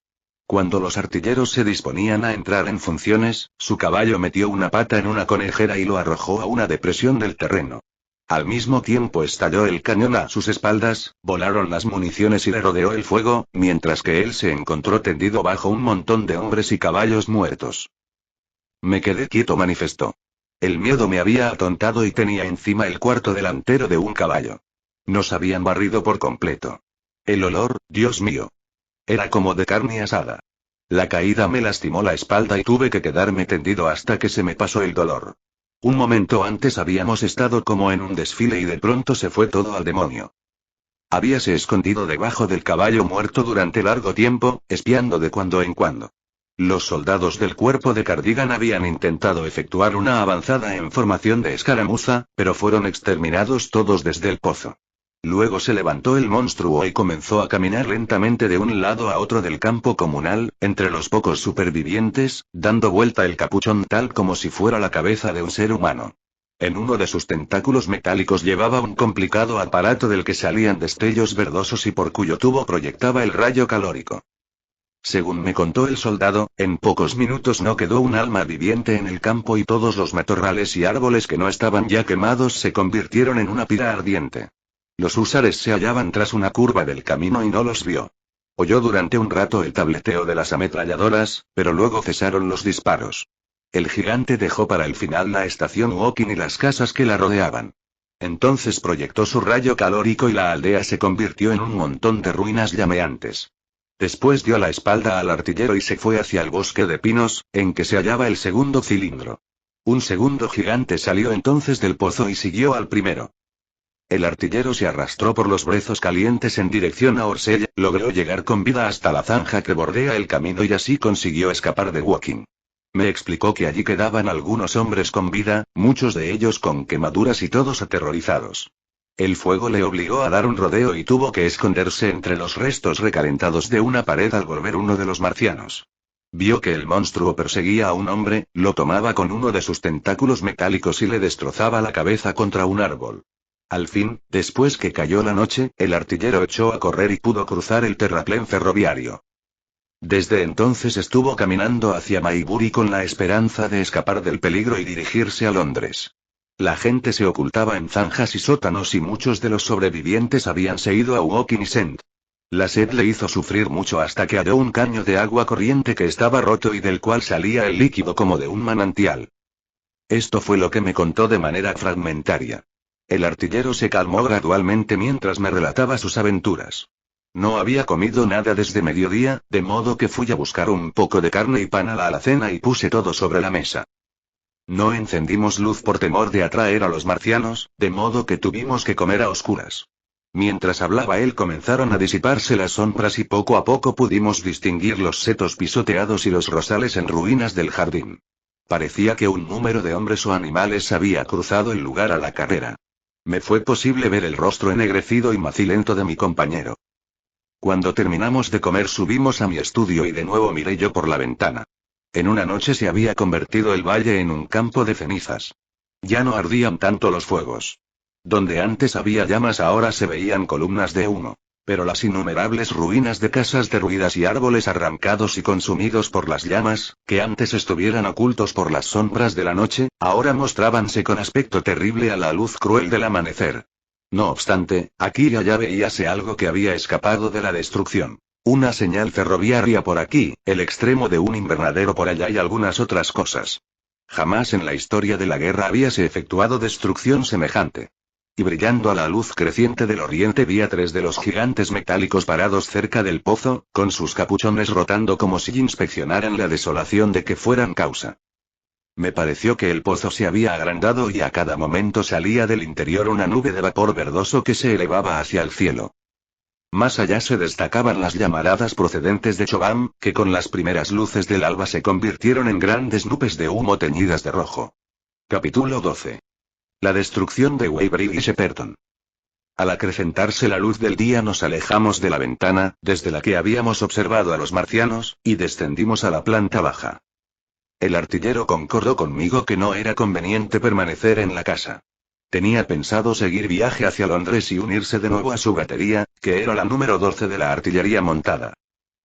Cuando los artilleros se disponían a entrar en funciones, su caballo metió una pata en una conejera y lo arrojó a una depresión del terreno. Al mismo tiempo estalló el cañón a sus espaldas, volaron las municiones y le rodeó el fuego, mientras que él se encontró tendido bajo un montón de hombres y caballos muertos. Me quedé quieto, manifestó. El miedo me había atontado y tenía encima el cuarto delantero de un caballo. Nos habían barrido por completo. El olor, Dios mío. Era como de carne asada. La caída me lastimó la espalda y tuve que quedarme tendido hasta que se me pasó el dolor. Un momento antes habíamos estado como en un desfile y de pronto se fue todo al demonio. Habíase escondido debajo del caballo muerto durante largo tiempo, espiando de cuando en cuando. Los soldados del cuerpo de Cardigan habían intentado efectuar una avanzada en formación de escaramuza, pero fueron exterminados todos desde el pozo. Luego se levantó el monstruo y comenzó a caminar lentamente de un lado a otro del campo comunal, entre los pocos supervivientes, dando vuelta el capuchón tal como si fuera la cabeza de un ser humano. En uno de sus tentáculos metálicos llevaba un complicado aparato del que salían destellos verdosos y por cuyo tubo proyectaba el rayo calórico. Según me contó el soldado, en pocos minutos no quedó un alma viviente en el campo y todos los matorrales y árboles que no estaban ya quemados se convirtieron en una pira ardiente. Los húsares se hallaban tras una curva del camino y no los vio. Oyó durante un rato el tableteo de las ametralladoras, pero luego cesaron los disparos. El gigante dejó para el final la estación Woking y las casas que la rodeaban. Entonces proyectó su rayo calórico y la aldea se convirtió en un montón de ruinas llameantes. Después dio la espalda al artillero y se fue hacia el bosque de pinos, en que se hallaba el segundo cilindro. Un segundo gigante salió entonces del pozo y siguió al primero. El artillero se arrastró por los brezos calientes en dirección a Orsella, logró llegar con vida hasta la zanja que bordea el camino y así consiguió escapar de Woking. Me explicó que allí quedaban algunos hombres con vida, muchos de ellos con quemaduras y todos aterrorizados. El fuego le obligó a dar un rodeo y tuvo que esconderse entre los restos recalentados de una pared al volver uno de los marcianos. Vio que el monstruo perseguía a un hombre, lo tomaba con uno de sus tentáculos metálicos y le destrozaba la cabeza contra un árbol. Al fin, después que cayó la noche, el artillero echó a correr y pudo cruzar el terraplén ferroviario. Desde entonces estuvo caminando hacia Maybury con la esperanza de escapar del peligro y dirigirse a Londres. La gente se ocultaba en zanjas y sótanos y muchos de los sobrevivientes habían ido a Woking y St. La sed le hizo sufrir mucho hasta que halló un caño de agua corriente que estaba roto y del cual salía el líquido como de un manantial. Esto fue lo que me contó de manera fragmentaria. El artillero se calmó gradualmente mientras me relataba sus aventuras. No había comido nada desde mediodía, de modo que fui a buscar un poco de carne y pan a la alacena y puse todo sobre la mesa. No encendimos luz por temor de atraer a los marcianos, de modo que tuvimos que comer a oscuras. Mientras hablaba él comenzaron a disiparse las sombras y poco a poco pudimos distinguir los setos pisoteados y los rosales en ruinas del jardín. Parecía que un número de hombres o animales había cruzado el lugar a la carrera. Me fue posible ver el rostro ennegrecido y macilento de mi compañero. Cuando terminamos de comer subimos a mi estudio y de nuevo miré yo por la ventana. En una noche se había convertido el valle en un campo de cenizas. Ya no ardían tanto los fuegos. Donde antes había llamas ahora se veían columnas de humo. Pero las innumerables ruinas de casas derruidas y árboles arrancados y consumidos por las llamas, que antes estuvieran ocultos por las sombras de la noche, ahora mostrábanse con aspecto terrible a la luz cruel del amanecer. No obstante, aquí y allá veíase algo que había escapado de la destrucción. Una señal ferroviaria por aquí, el extremo de un invernadero por allá y algunas otras cosas. Jamás en la historia de la guerra habíase efectuado destrucción semejante. Y brillando a la luz creciente del oriente vi a 3 de los gigantes metálicos parados cerca del pozo, con sus capuchones rotando como si inspeccionaran la desolación de que fueran causa. Me pareció que el pozo se había agrandado y a cada momento salía del interior una nube de vapor verdoso que se elevaba hacia el cielo. Más allá se destacaban las llamaradas procedentes de Chobham, que con las primeras luces del alba se convirtieron en grandes nubes de humo teñidas de rojo. Capítulo 12. La destrucción de Weybridge y Shepperton. Al acrecentarse la luz del día nos alejamos de la ventana, desde la que habíamos observado a los marcianos, y descendimos a la planta baja. El artillero concordó conmigo que no era conveniente permanecer en la casa. Tenía pensado seguir viaje hacia Londres y unirse de nuevo a su batería, que era la número 12 de la artillería montada.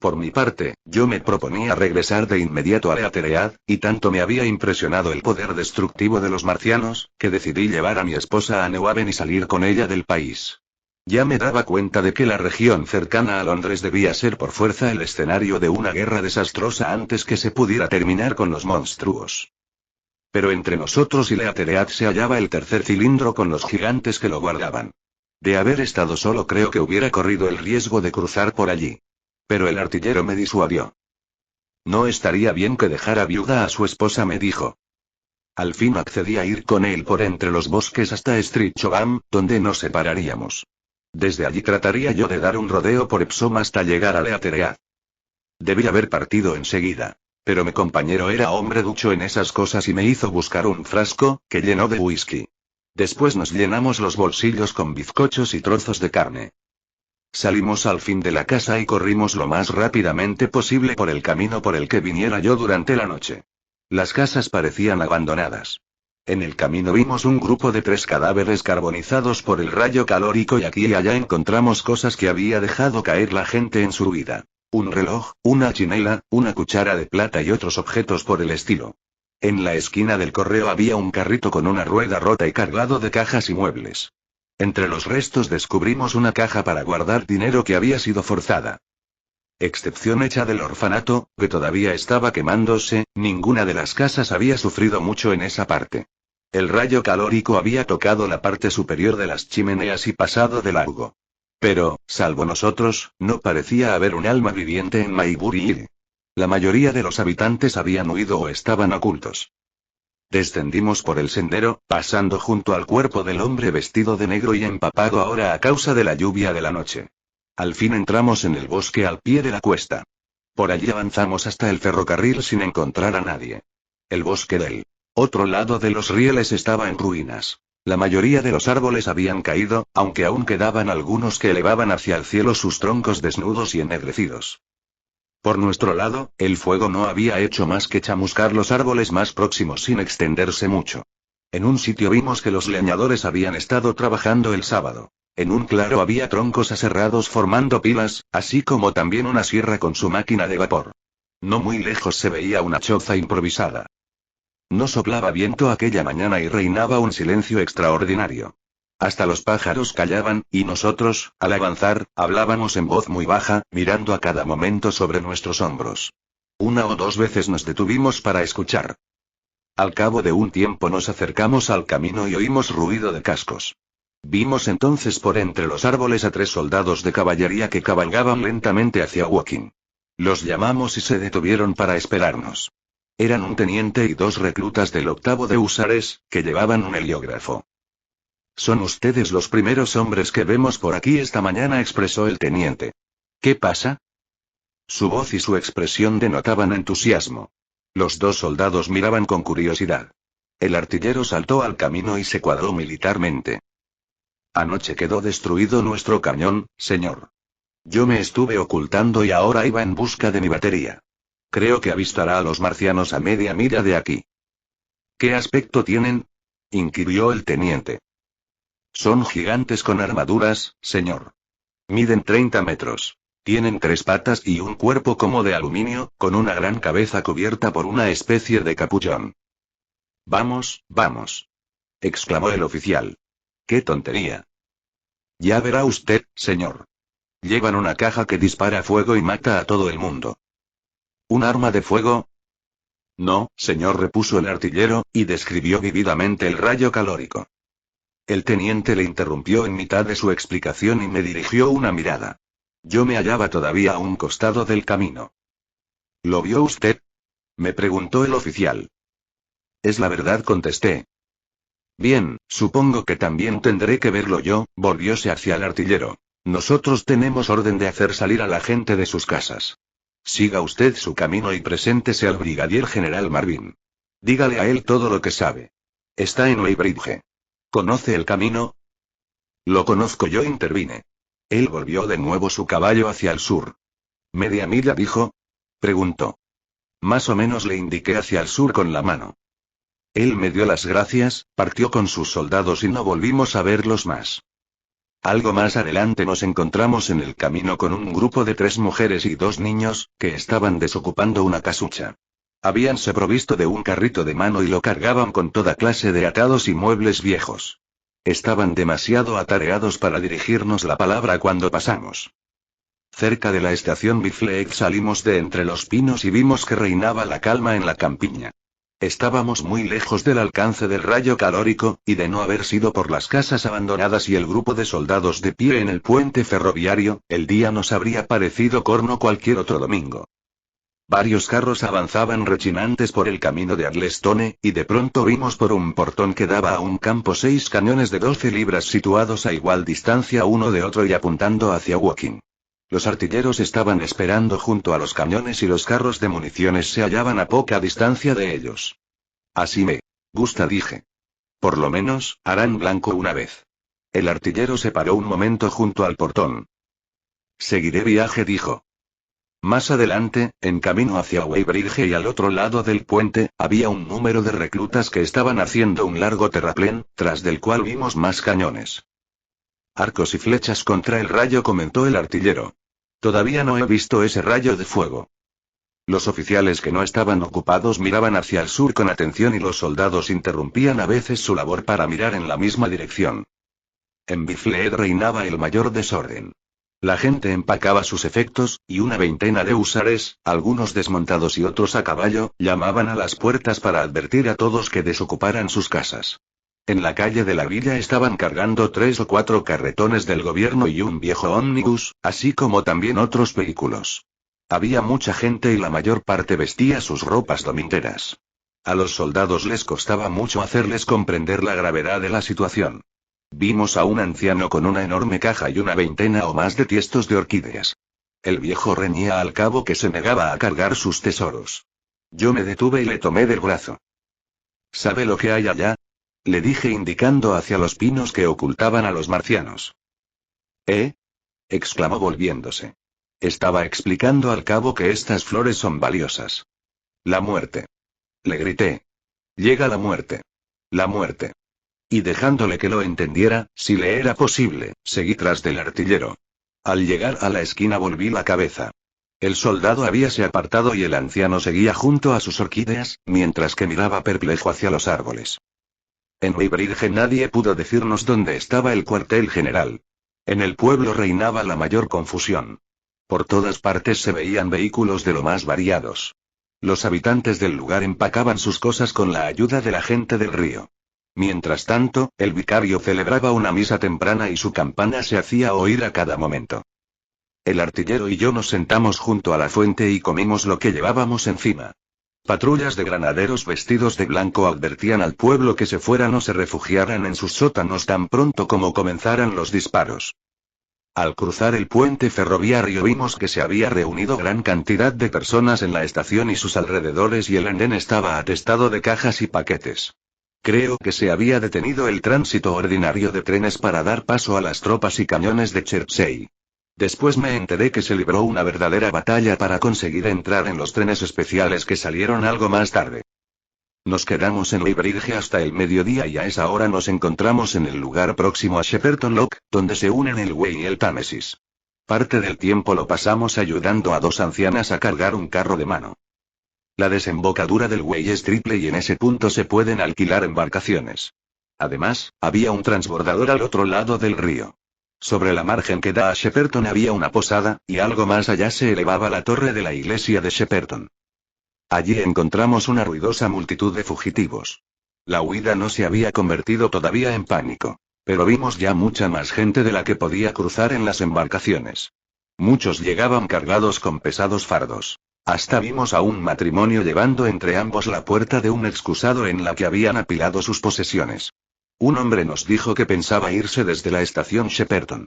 Por mi parte, yo me proponía regresar de inmediato a Leatheread, y tanto me había impresionado el poder destructivo de los marcianos, que decidí llevar a mi esposa a Newhaven y salir con ella del país. Ya me daba cuenta de que la región cercana a Londres debía ser por fuerza el escenario de una guerra desastrosa antes que se pudiera terminar con los monstruos. Pero entre nosotros y Leatheread se hallaba el tercer cilindro con los gigantes que lo guardaban. De haber estado solo creo que hubiera corrido el riesgo de cruzar por allí. Pero el artillero me disuadió. No estaría bien que dejara viuda a su esposa, me dijo. Al fin accedí a ir con él por entre los bosques hasta Street Chobham, donde nos separaríamos. Desde allí trataría yo de dar un rodeo por Epsom hasta llegar a Leatheread. Debí haber partido enseguida. Pero mi compañero era hombre ducho en esas cosas y me hizo buscar un frasco, que llenó de whisky. Después nos llenamos los bolsillos con bizcochos y trozos de carne. Salimos al fin de la casa y corrimos lo más rápidamente posible por el camino por el que viniera yo durante la noche. Las casas parecían abandonadas. En el camino vimos un grupo de 3 cadáveres carbonizados por el rayo calórico y aquí y allá encontramos cosas que había dejado caer la gente en su huida. Un reloj, una chinela, una cuchara de plata y otros objetos por el estilo. En la esquina del correo había un carrito con una rueda rota y cargado de cajas y muebles. Entre los restos descubrimos una caja para guardar dinero que había sido forzada. Excepción hecha del orfanato, que todavía estaba quemándose, ninguna de las casas había sufrido mucho en esa parte. El rayo calórico había tocado la parte superior de las chimeneas y pasado de largo. Pero, salvo nosotros, no parecía haber un alma viviente en Maybury. La mayoría de los habitantes habían huido o estaban ocultos. Descendimos por el sendero, pasando junto al cuerpo del hombre vestido de negro y empapado ahora a causa de la lluvia de la noche. Al fin entramos en el bosque al pie de la cuesta. Por allí avanzamos hasta el ferrocarril sin encontrar a nadie. El bosque del otro lado de los rieles estaba en ruinas. La mayoría de los árboles habían caído, aunque aún quedaban algunos que elevaban hacia el cielo sus troncos desnudos y ennegrecidos. Por nuestro lado, el fuego no había hecho más que chamuscar los árboles más próximos sin extenderse mucho. En un sitio vimos que los leñadores habían estado trabajando el sábado. En un claro había troncos aserrados formando pilas, así como también una sierra con su máquina de vapor. No muy lejos se veía una choza improvisada. No soplaba viento aquella mañana y reinaba un silencio extraordinario. Hasta los pájaros callaban, y nosotros, al avanzar, hablábamos en voz muy baja, mirando a cada momento sobre nuestros hombros. Una o dos veces nos detuvimos para escuchar. Al cabo de un tiempo nos acercamos al camino y oímos ruido de cascos. Vimos entonces por entre los árboles a 3 soldados de caballería que cabalgaban lentamente hacia Woking. Los llamamos y se detuvieron para esperarnos. Eran un teniente y 2 reclutas del 8º de húsares, que llevaban un heliógrafo. «Son ustedes los primeros hombres que vemos por aquí esta mañana», expresó el teniente. «¿Qué pasa?» Su voz y su expresión denotaban entusiasmo. Los 2 soldados miraban con curiosidad. El artillero saltó al camino y se cuadró militarmente. «Anoche quedó destruido nuestro cañón, señor. Yo me estuve ocultando y ahora iba en busca de mi batería. Creo que avistará a los marcianos a media milla de aquí». «¿Qué aspecto tienen?», inquirió el teniente. «Son gigantes con armaduras, señor. Miden 30 metros. Tienen 3 patas y un cuerpo como de aluminio, con una gran cabeza cubierta por una especie de capuchón». «Vamos, vamos», exclamó el oficial. «¡Qué tontería!». «Ya verá usted, señor. Llevan una caja que dispara fuego y mata a todo el mundo». «¿Un arma de fuego?». «No, señor», repuso el artillero, y describió vívidamente el rayo calórico. El teniente le interrumpió en mitad de su explicación y me dirigió una mirada. Yo me hallaba todavía a un costado del camino. «¿Lo vio usted?», me preguntó el oficial. «Es la verdad», contesté. «Bien, supongo que también tendré que verlo yo», volvióse hacia el artillero. «Nosotros tenemos orden de hacer salir a la gente de sus casas. Siga usted su camino y preséntese al brigadier general Marvin. Dígale a él todo lo que sabe. Está en Weybridge. ¿Conoce el camino?». «Lo conozco yo», intervine. Él volvió de nuevo su caballo hacia el sur. «¿Media milla dijo?», preguntó. Más o menos le indiqué hacia el sur con la mano. Él me dio las gracias, partió con sus soldados y no volvimos a verlos más. Algo más adelante nos encontramos en el camino con un grupo de 3 mujeres y 2 niños, que estaban desocupando una casucha. Habíanse provisto de un carrito de mano y lo cargaban con toda clase de atados y muebles viejos. Estaban demasiado atareados para dirigirnos la palabra cuando pasamos. Cerca de la estación Bifleet salimos de entre los pinos y vimos que reinaba la calma en la campiña. Estábamos muy lejos del alcance del rayo calórico, y de no haber sido por las casas abandonadas y el grupo de soldados de pie en el puente ferroviario, el día nos habría parecido corno cualquier otro domingo. Varios carros avanzaban rechinantes por el camino de Arlestone, y de pronto vimos por un portón que daba a un campo 6 cañones de 12 libras situados a igual distancia uno de otro y apuntando hacia Woking. Los artilleros estaban esperando junto a los cañones y los carros de municiones se hallaban a poca distancia de ellos. «Así me gusta», dije. «Por lo menos, harán blanco una vez». El artillero se paró un momento junto al portón. «Seguiré viaje», dijo. Más adelante, en camino hacia Weybridge y al otro lado del puente, había un número de reclutas que estaban haciendo un largo terraplén, tras del cual vimos más cañones. «Arcos y flechas contra el rayo», comentó el artillero. «Todavía no he visto ese rayo de fuego». Los oficiales que no estaban ocupados miraban hacia el sur con atención y los soldados interrumpían a veces su labor para mirar en la misma dirección. En Bifleet reinaba el mayor desorden. La gente empacaba sus efectos, y una veintena de húsares, algunos desmontados y otros a caballo, llamaban a las puertas para advertir a todos que desocuparan sus casas. En la calle de la villa estaban cargando 3 o 4 carretones del gobierno y un viejo ómnibus, así como también otros vehículos. Había mucha gente y la mayor parte vestía sus ropas domingueras. A los soldados les costaba mucho hacerles comprender la gravedad de la situación. Vimos a un anciano con una enorme caja y una veintena o más de tiestos de orquídeas. El viejo reñía al cabo que se negaba a cargar sus tesoros. Yo me detuve y le tomé del brazo. ¿Sabe lo que hay allá? Le dije indicando hacia los pinos que ocultaban a los marcianos. ¿Eh? Exclamó volviéndose. Estaba explicando al cabo que estas flores son valiosas. La muerte. Le grité. Llega la muerte. La muerte. Y dejándole que lo entendiera, si le era posible, seguí tras del artillero. Al llegar a la esquina volví la cabeza. El soldado habíase apartado y el anciano seguía junto a sus orquídeas, mientras que miraba perplejo hacia los árboles. En Weybridge nadie pudo decirnos dónde estaba el cuartel general. En el pueblo reinaba la mayor confusión. Por todas partes se veían vehículos de lo más variados. Los habitantes del lugar empacaban sus cosas con la ayuda de la gente del río. Mientras tanto, el vicario celebraba una misa temprana y su campana se hacía oír a cada momento. El artillero y yo nos sentamos junto a la fuente y comimos lo que llevábamos encima. Patrullas de granaderos vestidos de blanco advertían al pueblo que se fueran o se refugiaran en sus sótanos tan pronto como comenzaran los disparos. Al cruzar el puente ferroviario vimos que se había reunido gran cantidad de personas en la estación y sus alrededores y el andén estaba atestado de cajas y paquetes. Creo que se había detenido el tránsito ordinario de trenes para dar paso a las tropas y cañones de Chertsey. Después me enteré que se libró una verdadera batalla para conseguir entrar en los trenes especiales que salieron algo más tarde. Nos quedamos en Weybridge hasta el mediodía y a esa hora nos encontramos en el lugar próximo a Shepperton Lock, donde se unen el Wey y el Támesis. Parte del tiempo lo pasamos ayudando a 2 ancianas a cargar un carro de mano. La desembocadura del Wey es triple y en ese punto se pueden alquilar embarcaciones. Además, había un transbordador al otro lado del río. Sobre la margen que da a Shepperton había una posada, y algo más allá se elevaba la torre de la iglesia de Shepperton. Allí encontramos una ruidosa multitud de fugitivos. La huida no se había convertido todavía en pánico. Pero vimos ya mucha más gente de la que podía cruzar en las embarcaciones. Muchos llegaban cargados con pesados fardos. Hasta vimos a un matrimonio llevando entre ambos la puerta de un excusado en la que habían apilado sus posesiones. Un hombre nos dijo que pensaba irse desde la estación Shepperton.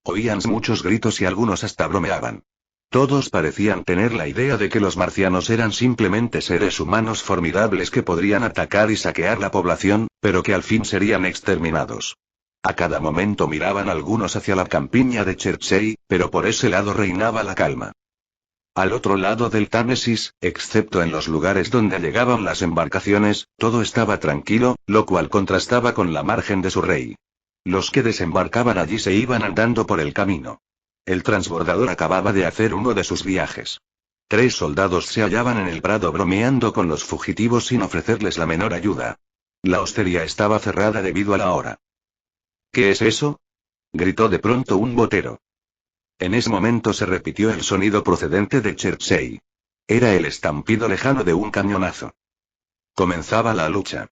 Oían muchos gritos y algunos hasta bromeaban. Todos parecían tener la idea de que los marcianos eran simplemente seres humanos formidables que podrían atacar y saquear la población, pero que al fin serían exterminados. A cada momento miraban algunos hacia la campiña de Chertsey, pero por ese lado reinaba la calma. Al otro lado del Támesis, excepto en los lugares donde llegaban las embarcaciones, todo estaba tranquilo, lo cual contrastaba con la margen de Surrey. Los que desembarcaban allí se iban andando por el camino. El transbordador acababa de hacer uno de sus viajes. 3 soldados se hallaban en el prado bromeando con los fugitivos sin ofrecerles la menor ayuda. La hostería estaba cerrada debido a la hora. ¿Qué es eso?, gritó de pronto un botero. En ese momento se repitió el sonido procedente de Chertsey. Era el estampido lejano de un cañonazo. Comenzaba la lucha.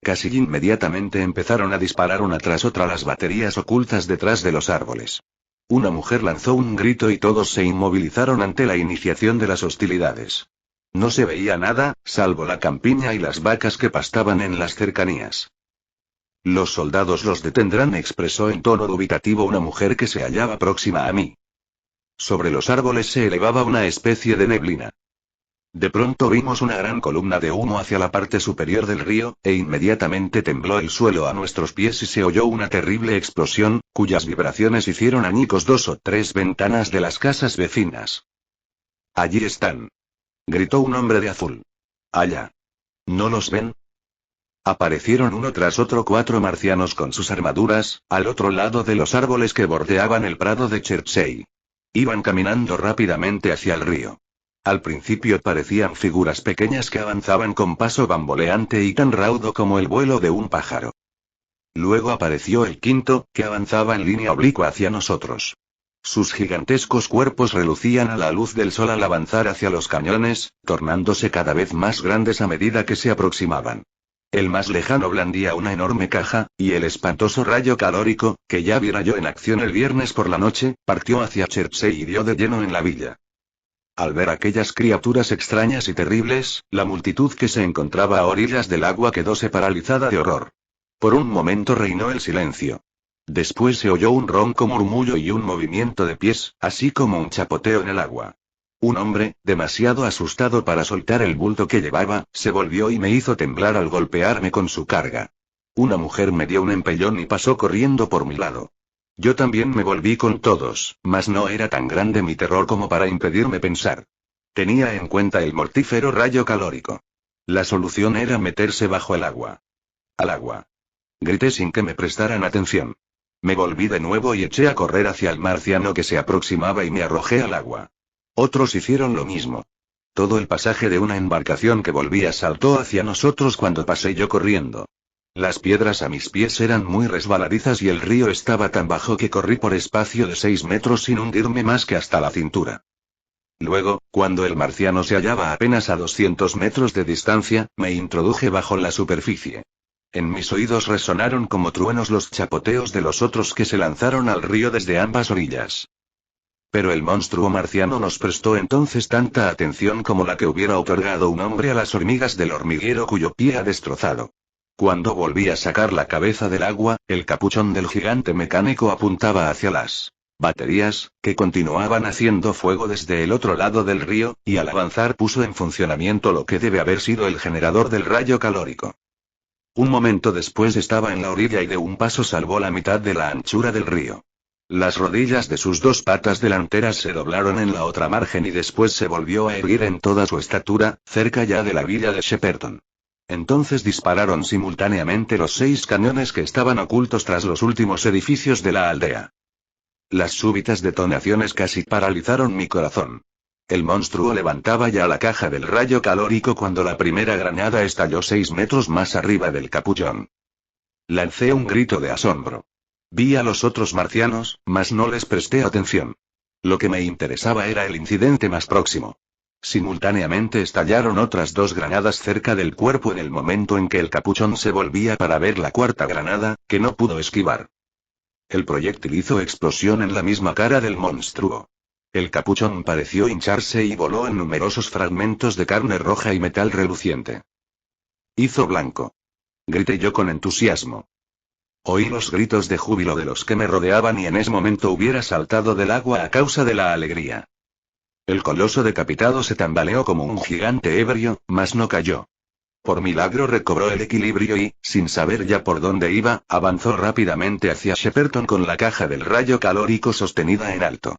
Casi inmediatamente empezaron a disparar una tras otra las baterías ocultas detrás de los árboles. Una mujer lanzó un grito y todos se inmovilizaron ante la iniciación de las hostilidades. No se veía nada, salvo la campiña y las vacas que pastaban en las cercanías. Los soldados los detendrán, expresó en tono dubitativo una mujer que se hallaba próxima a mí. Sobre los árboles se elevaba una especie de neblina. De pronto vimos una gran columna de humo hacia la parte superior del río, e inmediatamente tembló el suelo a nuestros pies y se oyó una terrible explosión, cuyas vibraciones hicieron añicos 2 o 3 ventanas de las casas vecinas. «Allí están», gritó un hombre de azul. «Allá. ¿No los ven?». Aparecieron uno tras otro 4 marcianos con sus armaduras, al otro lado de los árboles que bordeaban el prado de Chertsey. Iban caminando rápidamente hacia el río. Al principio parecían figuras pequeñas que avanzaban con paso bamboleante y tan raudo como el vuelo de un pájaro. Luego apareció el quinto, que avanzaba en línea oblicua hacia nosotros. Sus gigantescos cuerpos relucían a la luz del sol al avanzar hacia los cañones, tornándose cada vez más grandes a medida que se aproximaban. El más lejano blandía una enorme caja, y el espantoso rayo calórico, que ya viera yo en acción el viernes por la noche, partió hacia Chertsey y dio de lleno en la villa. Al ver aquellas criaturas extrañas y terribles, la multitud que se encontraba a orillas del agua quedóse paralizada de horror. Por un momento reinó el silencio. Después se oyó un ronco murmullo y un movimiento de pies, así como un chapoteo en el agua. Un hombre, demasiado asustado para soltar el bulto que llevaba, se volvió y me hizo temblar al golpearme con su carga. Una mujer me dio un empellón y pasó corriendo por mi lado. Yo también me volví con todos, mas no era tan grande mi terror como para impedirme pensar. Tenía en cuenta el mortífero rayo calórico. La solución era meterse bajo el agua. Al agua. Grité sin que me prestaran atención. Me volví de nuevo y eché a correr hacia el marciano que se aproximaba y me arrojé al agua. Otros hicieron lo mismo. Todo el pasaje de una embarcación que volvía saltó hacia nosotros cuando pasé yo corriendo. Las piedras a mis pies eran muy resbaladizas y el río estaba tan bajo que corrí por espacio de 6 metros sin hundirme más que hasta la cintura. Luego, cuando el marciano se hallaba apenas a 200 metros de distancia, me introduje bajo la superficie. En mis oídos resonaron como truenos los chapoteos de los otros que se lanzaron al río desde ambas orillas. Pero el monstruo marciano nos prestó entonces tanta atención como la que hubiera otorgado un hombre a las hormigas del hormiguero cuyo pie ha destrozado. Cuando volví a sacar la cabeza del agua, el capuchón del gigante mecánico apuntaba hacia las baterías, que continuaban haciendo fuego desde el otro lado del río, y al avanzar puso en funcionamiento lo que debe haber sido el generador del rayo calórico. Un momento después estaba en la orilla y de un paso salvó la mitad de la anchura del río. Las rodillas de sus 2 patas delanteras se doblaron en la otra margen y después se volvió a erguir en toda su estatura, cerca ya de la villa de Shepperton. Entonces dispararon simultáneamente los 6 cañones que estaban ocultos tras los últimos edificios de la aldea. Las súbitas detonaciones casi paralizaron mi corazón. El monstruo levantaba ya la caja del rayo calórico cuando la primera granada estalló 6 metros más arriba del capuchón. Lancé un grito de asombro. Vi a los otros marcianos, mas no les presté atención. Lo que me interesaba era el incidente más próximo. Simultáneamente estallaron otras 2 granadas cerca del cuerpo en el momento en que el capuchón se volvía para ver la cuarta granada, que no pudo esquivar. El proyectil hizo explosión en la misma cara del monstruo. El capuchón pareció hincharse y voló en numerosos fragmentos de carne roja y metal reluciente. Hizo blanco. Grité yo con entusiasmo. Oí los gritos de júbilo de los que me rodeaban y en ese momento hubiera saltado del agua a causa de la alegría. El coloso decapitado se tambaleó como un gigante ebrio, mas no cayó. Por milagro recobró el equilibrio y, sin saber ya por dónde iba, avanzó rápidamente hacia Shepperton con la caja del rayo calórico sostenida en alto.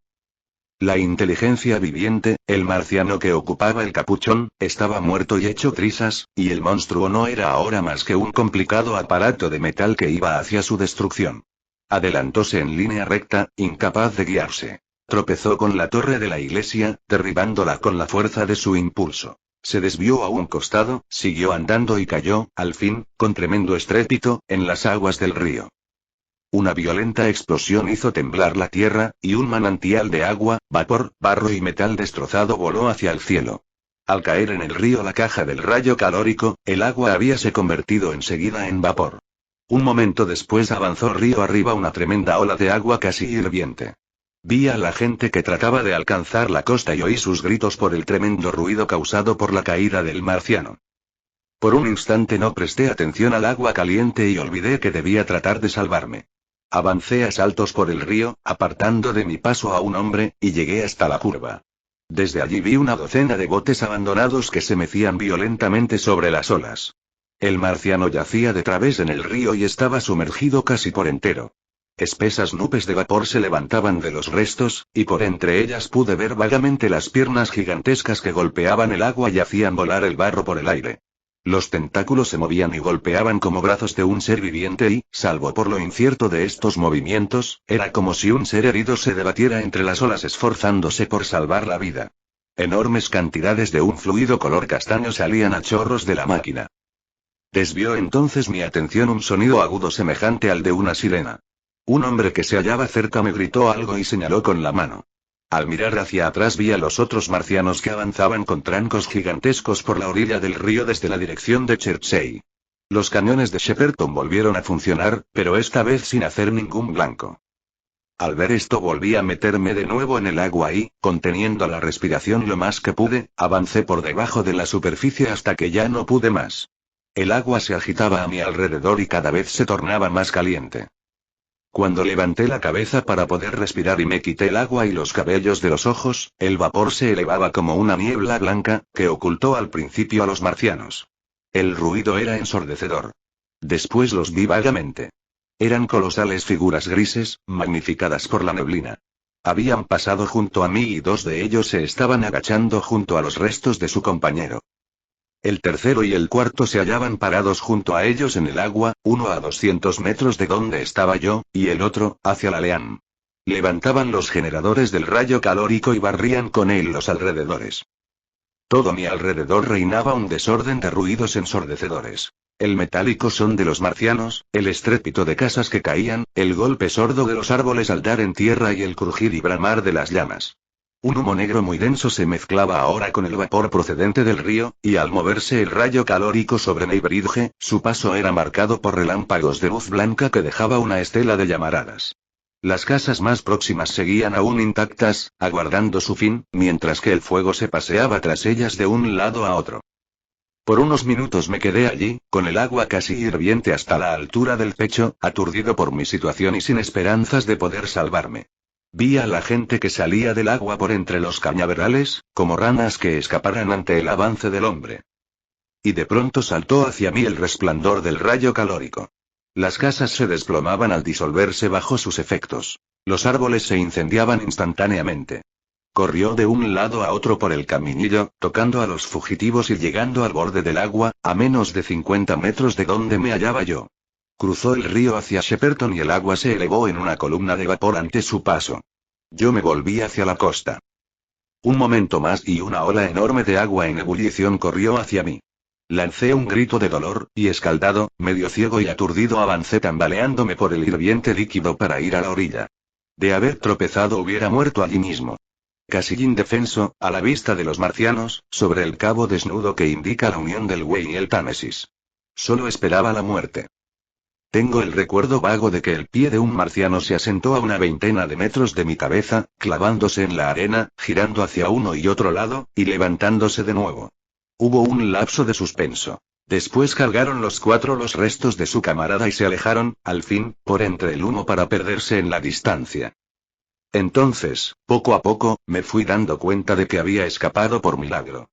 La inteligencia viviente, el marciano que ocupaba el capuchón, estaba muerto y hecho trizas, y el monstruo no era ahora más que un complicado aparato de metal que iba hacia su destrucción. Adelantóse en línea recta, incapaz de guiarse. Tropezó con la torre de la iglesia, derribándola con la fuerza de su impulso. Se desvió a un costado, siguió andando y cayó, al fin, con tremendo estrépito, en las aguas del río. Una violenta explosión hizo temblar la tierra, y un manantial de agua, vapor, barro y metal destrozado voló hacia el cielo. Al caer en el río la caja del rayo calórico, el agua habíase convertido enseguida en vapor. Un momento después avanzó río arriba una tremenda ola de agua casi hirviente. Vi a la gente que trataba de alcanzar la costa y oí sus gritos por el tremendo ruido causado por la caída del marciano. Por un instante no presté atención al agua caliente y olvidé que debía tratar de salvarme. Avancé a saltos por el río, apartando de mi paso a un hombre, y llegué hasta la curva. Desde allí vi una docena de botes abandonados que se mecían violentamente sobre las olas. El marciano yacía de través en el río y estaba sumergido casi por entero. Espesas nubes de vapor se levantaban de los restos, y por entre ellas pude ver vagamente las piernas gigantescas que golpeaban el agua y hacían volar el barro por el aire. Los tentáculos se movían y golpeaban como brazos de un ser viviente y, salvo por lo incierto de estos movimientos, era como si un ser herido se debatiera entre las olas esforzándose por salvar la vida. Enormes cantidades de un fluido color castaño salían a chorros de la máquina. Desvió entonces mi atención un sonido agudo semejante al de una sirena. Un hombre que se hallaba cerca me gritó algo y señaló con la mano. Al mirar hacia atrás vi a los otros marcianos que avanzaban con trancos gigantescos por la orilla del río desde la dirección de Chertsey. Los cañones de Shepperton volvieron a funcionar, pero esta vez sin hacer ningún blanco. Al ver esto volví a meterme de nuevo en el agua y, conteniendo la respiración lo más que pude, avancé por debajo de la superficie hasta que ya no pude más. El agua se agitaba a mi alrededor y cada vez se tornaba más caliente. Cuando levanté la cabeza para poder respirar y me quité el agua y los cabellos de los ojos, el vapor se elevaba como una niebla blanca, que ocultó al principio a los marcianos. El ruido era ensordecedor. Después los vi vagamente. Eran colosales figuras grises, magnificadas por la neblina. Habían pasado junto a mí y dos de ellos se estaban agachando junto a los restos de su compañero. El tercero y el cuarto se hallaban parados junto a ellos en el agua, uno a 200 metros de donde estaba yo, y el otro, hacia la Leam. Levantaban los generadores del rayo calórico y barrían con él los alrededores. Todo a mi alrededor reinaba un desorden de ruidos ensordecedores. El metálico son de los marcianos, el estrépito de casas que caían, el golpe sordo de los árboles al dar en tierra y el crujir y bramar de las llamas. Un humo negro muy denso se mezclaba ahora con el vapor procedente del río, y al moverse el rayo calórico sobre Neighbridge, su paso era marcado por relámpagos de luz blanca que dejaba una estela de llamaradas. Las casas más próximas seguían aún intactas, aguardando su fin, mientras que el fuego se paseaba tras ellas de un lado a otro. Por unos minutos me quedé allí, con el agua casi hirviente hasta la altura del pecho, aturdido por mi situación y sin esperanzas de poder salvarme. Vi a la gente que salía del agua por entre los cañaverales, como ranas que escaparan ante el avance del hombre. Y de pronto saltó hacia mí el resplandor del rayo calórico. Las casas se desplomaban al disolverse bajo sus efectos. Los árboles se incendiaban instantáneamente. Corrió de un lado a otro por el caminillo, tocando a los fugitivos y llegando al borde del agua, a menos de 50 metros de donde me hallaba yo. Cruzó el río hacia Shepperton y el agua se elevó en una columna de vapor ante su paso. Yo me volví hacia la costa. Un momento más y una ola enorme de agua en ebullición corrió hacia mí. Lancé un grito de dolor, y escaldado, medio ciego y aturdido avancé tambaleándome por el hirviente líquido para ir a la orilla. De haber tropezado hubiera muerto allí mismo. Casi indefenso, a la vista de los marcianos, sobre el cabo desnudo que indica la unión del Wey y el Támesis. Solo esperaba la muerte. Tengo el recuerdo vago de que el pie de un marciano se asentó a una veintena de metros de mi cabeza, clavándose en la arena, girando hacia uno y otro lado, y levantándose de nuevo. Hubo un lapso de suspenso. Después cargaron los cuatro los restos de su camarada y se alejaron, al fin, por entre el humo para perderse en la distancia. Entonces, poco a poco, me fui dando cuenta de que había escapado por milagro.